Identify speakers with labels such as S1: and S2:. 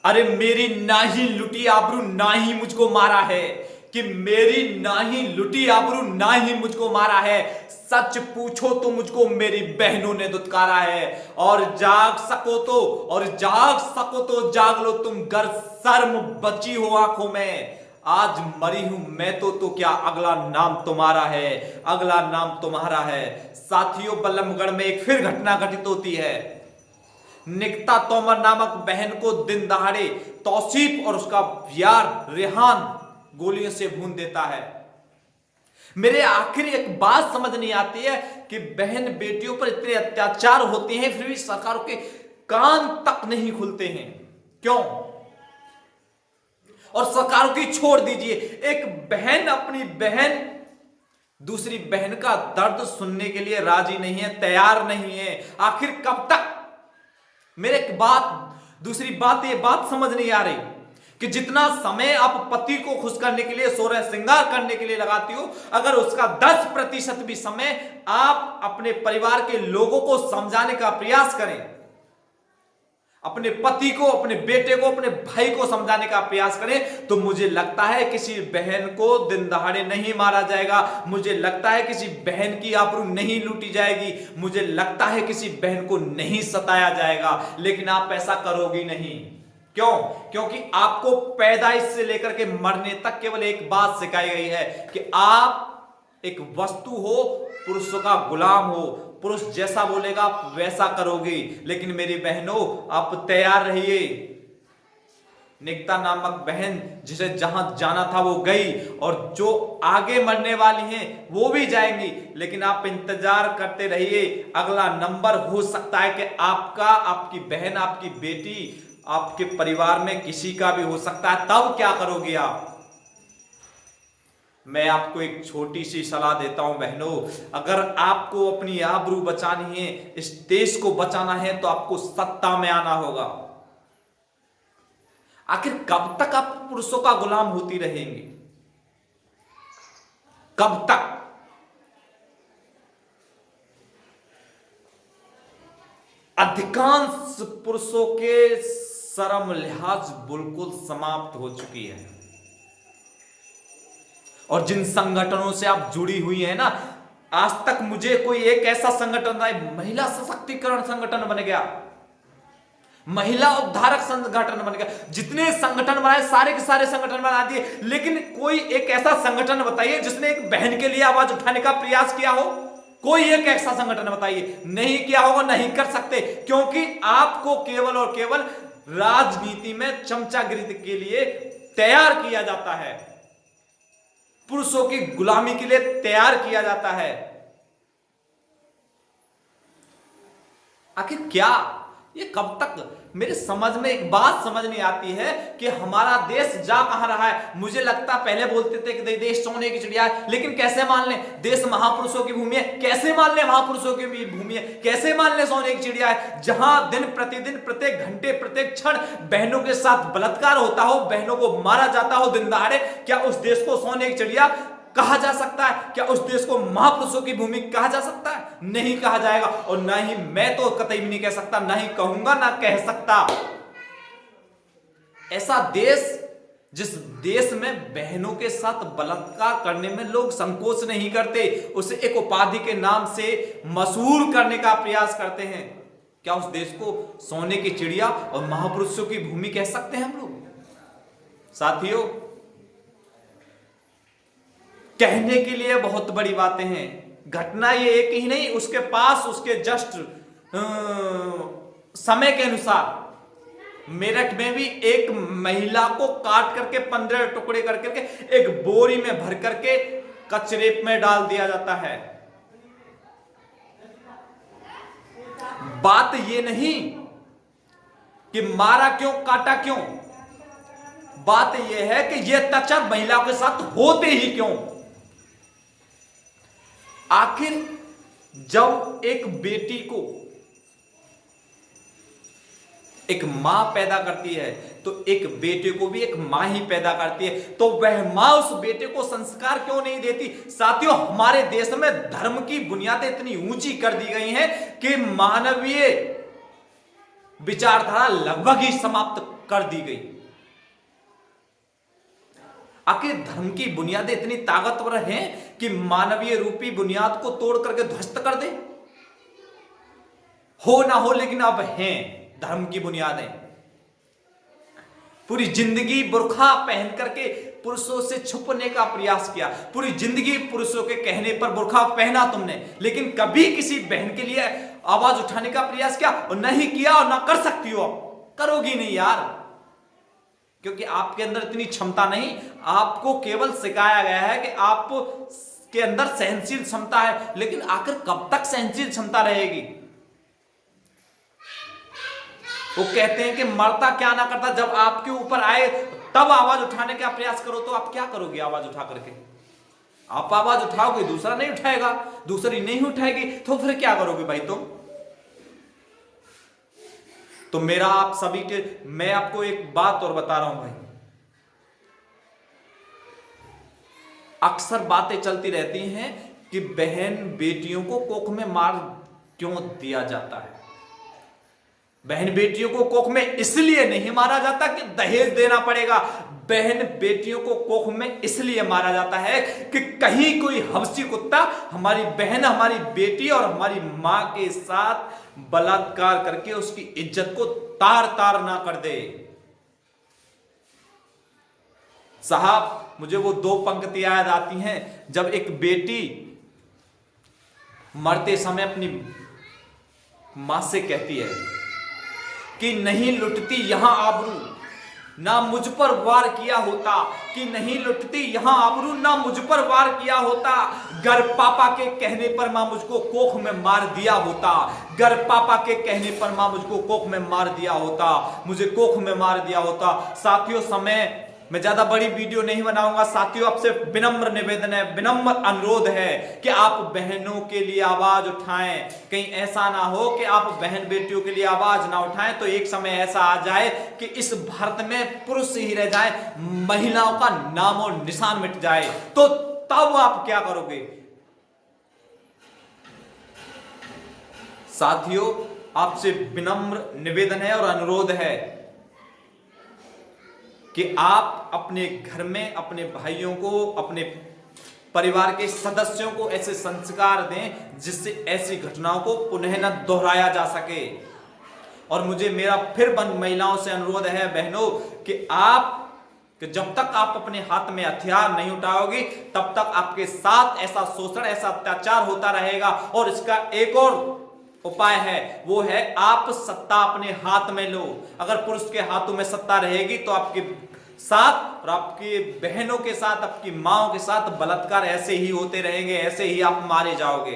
S1: अरे मेरी ना ही लुटी आबरू ना ही मुझको मारा है, कि मेरी ना ही लुटी आबरू ना ही मुझको मारा है। सच पूछो तो मुझको मेरी बहनों ने दुत्कारा है। और जाग सको तो जाग लो तुम, गर शर्म बची हो आंखों में। आज मरी हूं मैं तो क्या अगला नाम तुम्हारा है, अगला नाम तुम्हारा है। साथियों, बल्लभगढ़ में एक फिर घटना घटित होती है। निकिता तोमर नामक बहन को दिन दहाड़े तौसीफ और उसका यार रेहान गोलियों से भून देता है। मेरे आखिर एक बात समझ नहीं आती है कि बहन बेटियों पर इतने अत्याचार होते हैं, फिर भी सरकारों के कान तक नहीं खुलते हैं। क्यों? और सरकारों की छोड़ दीजिए, एक बहन अपनी बहन दूसरी बहन का दर्द सुनने के लिए राजी नहीं है, तैयार नहीं है। आखिर कब तक? मेरे एक बात, दूसरी बात, ये बात समझ नहीं आ रही कि जितना समय आप पति को खुश करने के लिए, सोलह श्रृंगार करने के लिए लगाती हो, अगर उसका 10% भी समय आप अपने परिवार के लोगों को समझाने का प्रयास करें, अपने पति को, अपने बेटे को, अपने भाई को समझाने का प्रयास करें, तो मुझे लगता है किसी बहन को दिन दहाड़े नहीं मारा जाएगा। मुझे लगता है किसी बहन की आबरू नहीं लूटी जाएगी। मुझे लगता है किसी बहन को नहीं सताया जाएगा। लेकिन आप ऐसा करोगी नहीं। क्यों? क्योंकि आपको पैदाइश से लेकर के मरने तक केवल एक बात सिखाई गई है कि आप एक वस्तु हो, पुरुषों का गुलाम हो। पुरुष जैसा बोलेगा वैसा करोगी। लेकिन मेरी बहनों, आप तैयार रहिए। निकिता नामक बहन जिसे जहां जाना था वो गई, और जो आगे मरने वाली हैं वो भी जाएंगी। लेकिन आप इंतजार करते रहिए, अगला नंबर हो सकता है कि आपका, आपकी बहन, आपकी बेटी, आपके परिवार में किसी का भी हो सकता है। तब क्या करोगे आप? मैं आपको एक छोटी सी सलाह देता हूं बहनों, अगर आपको अपनी आबरू बचानी है, इस देश को बचाना है, तो आपको सत्ता में आना होगा। आखिर कब तक आप पुरुषों का गुलाम होती रहेंगे? कब तक? अधिकांश पुरुषों के शर्म लिहाज बिल्कुल समाप्त हो चुकी है। और जिन संगठनों से आप जुड़ी हुई है ना, आज तक मुझे कोई एक ऐसा संगठन नहीं, महिला सशक्तिकरण संगठन बन गया, महिला उद्धारक संगठन बन गया, जितने संगठन बनाए सारे के सारे संगठन बना दिए, लेकिन कोई एक ऐसा संगठन बताइए जिसने एक बहन के लिए आवाज उठाने का प्रयास किया हो। कोई एक ऐसा संगठन बताइए। नहीं किया होगा, नहीं कर सकते, क्योंकि आपको केवल और केवल राजनीति में चमचागिरी के लिए तैयार किया जाता है, पुरुषों की गुलामी के लिए तैयार किया जाता है। आखिर क्या? ये कब तक? मेरे समझ में एक बात समझ नहीं आती है कि हमारा देश जा कहां रहा है। मुझे लगता, पहले बोलते थे कि देश सोने की चिड़िया है, लेकिन कैसे मान लें देश महापुरुषों की भूमि है? कैसे मान लें महापुरुषों की भूमि है? कैसे मान लें सोने की चिड़िया है, जहां दिन प्रतिदिन, प्रत्येक घंटे, प्रत्येक क्षण बहनों के साथ बलात्कार होता हो, बहनों को मारा जाता हो दिन दहाड़े? क्या उस देश को सोने की चिड़िया कहा जा सकता है? क्या उस देश को महापुरुषों की भूमि कहा जा सकता है? नहीं कहा जाएगा। और ना ही मैं तो कतई भी नहीं कह सकता, ना ही कहूंगा, ना कह सकता। ऐसा देश, जिस देश में बहनों के साथ बलात्कार करने में लोग संकोच नहीं करते, उसे एक उपाधि के नाम से मशहूर करने का प्रयास करते हैं, क्या उस देश को सोने की चिड़िया और महापुरुषों की भूमि कह सकते हैं हम लोग? साथियों, कहने के लिए बहुत बड़ी बातें हैं। घटना ये एक ही नहीं, उसके पास, उसके जस्ट समय के अनुसार मेरठ में भी एक महिला को काट करके 15 टुकड़े करके एक बोरी में भर करके कचरे में डाल दिया जाता है। बात ये नहीं कि मारा क्यों, काटा क्यों, बात यह है कि यह अत्याचार महिला के साथ होते ही क्यों। आखिर जब एक बेटी को एक मां पैदा करती है, तो एक बेटे को भी एक मां ही पैदा करती है, तो वह मां उस बेटे को संस्कार क्यों नहीं देती? साथियों, हमारे देश में धर्म की बुनियादें इतनी ऊंची कर दी गई हैं कि मानवीय विचारधारा लगभग ही समाप्त कर दी गई। आखिर धर्म की बुनियादें इतनी ताकतवर हैं कि मानवीय रूपी बुनियाद को तोड़ करके ध्वस्त कर दे? हो ना हो, लेकिन अब हैं धर्म की बुनियादें। पूरी जिंदगी बुर्खा पहन करके पुरुषों से छुपने का प्रयास किया, पूरी जिंदगी पुरुषों के कहने पर बुर्खा पहना तुमने, लेकिन कभी किसी बहन के लिए आवाज उठाने का प्रयास किया? और नहीं किया और ना कर सकती हो, करोगी नहीं यार, क्योंकि आपके अंदर इतनी क्षमता नहीं। आपको केवल सिखाया गया है कि आप के अंदर सहनशील क्षमता है, लेकिन आखिर कब तक सहनशील क्षमता रहेगी? वो कहते हैं कि मरता क्या ना करता, जब आपके ऊपर आए तब आवाज उठाने का प्रयास करो। तो आप क्या करोगे आवाज उठा करके? आप आवाज उठाओगे, दूसरा नहीं उठाएगा, दूसरी नहीं उठाएगी, तो फिर क्या करोगे भाई तुम? तो मेरा आप सभी के, मैं आपको एक बात और बता रहा हूं भाई, अक्सर बातें चलती रहती हैं कि बहन बेटियों को कोख में मार क्यों दिया जाता है। बहन बेटियों को कोख में इसलिए नहीं मारा जाता कि दहेज देना पड़ेगा। बहन बेटियों को कोख में इसलिए मारा जाता है कि कहीं कोई हवसी कुत्ता हमारी बहन, हमारी बेटी और हमारी मां के साथ बलात्कार करके उसकी इज्जत को तार तार ना कर दे। साहब, मुझे वो दो पंक्तियां याद आती हैं जब एक बेटी मरते समय अपनी मां से कहती है कि नहीं लुटती यहां आबरू, ना मुझ पर वार किया होता, कि नहीं लुटती यहां आबरू, ना मुझ पर वार किया होता। गर पापा के कहने पर मां मुझको कोख में मार दिया होता, गर पापा के कहने पर मां मुझको कोख में मार दिया होता, मुझे कोख में मार दिया होता। साथियों, समय मैं ज्यादा बड़ी वीडियो नहीं बनाऊंगा। साथियों, आपसे विनम्र निवेदन है, विनम्र अनुरोध है कि आप बहनों के लिए आवाज उठाएं। कहीं ऐसा ना हो कि आप बहन बेटियों के लिए आवाज ना उठाएं तो एक समय ऐसा आ जाए कि इस भारत में पुरुष ही रह जाए, महिलाओं का नामो निशान मिट जाए, तो तब आप क्या करोगे? साथियों, आपसे विनम्र निवेदन है और अनुरोध है कि आप अपने घर में अपने भाइयों को, अपने परिवार के सदस्यों को ऐसे संस्कार दें जिससे ऐसी घटनाओं को पुनः न दोहराया जा सके। और मुझे मेरा फिर महिलाओं से अनुरोध है बहनों कि जब तक आप अपने हाथ में हथियार नहीं उठाओगे तब तक आपके साथ ऐसा शोषण, ऐसा अत्याचार होता रहेगा। और इसका एक और उपाय है, वो है आप सत्ता अपने हाथ में लो। अगर पुरुष के हाथों में सत्ता रहेगी तो आपके साथ और आपकी बहनों के साथ, आपकी माओं के साथ बलात्कार ऐसे ही होते रहेंगे, ऐसे ही आप मारे जाओगे।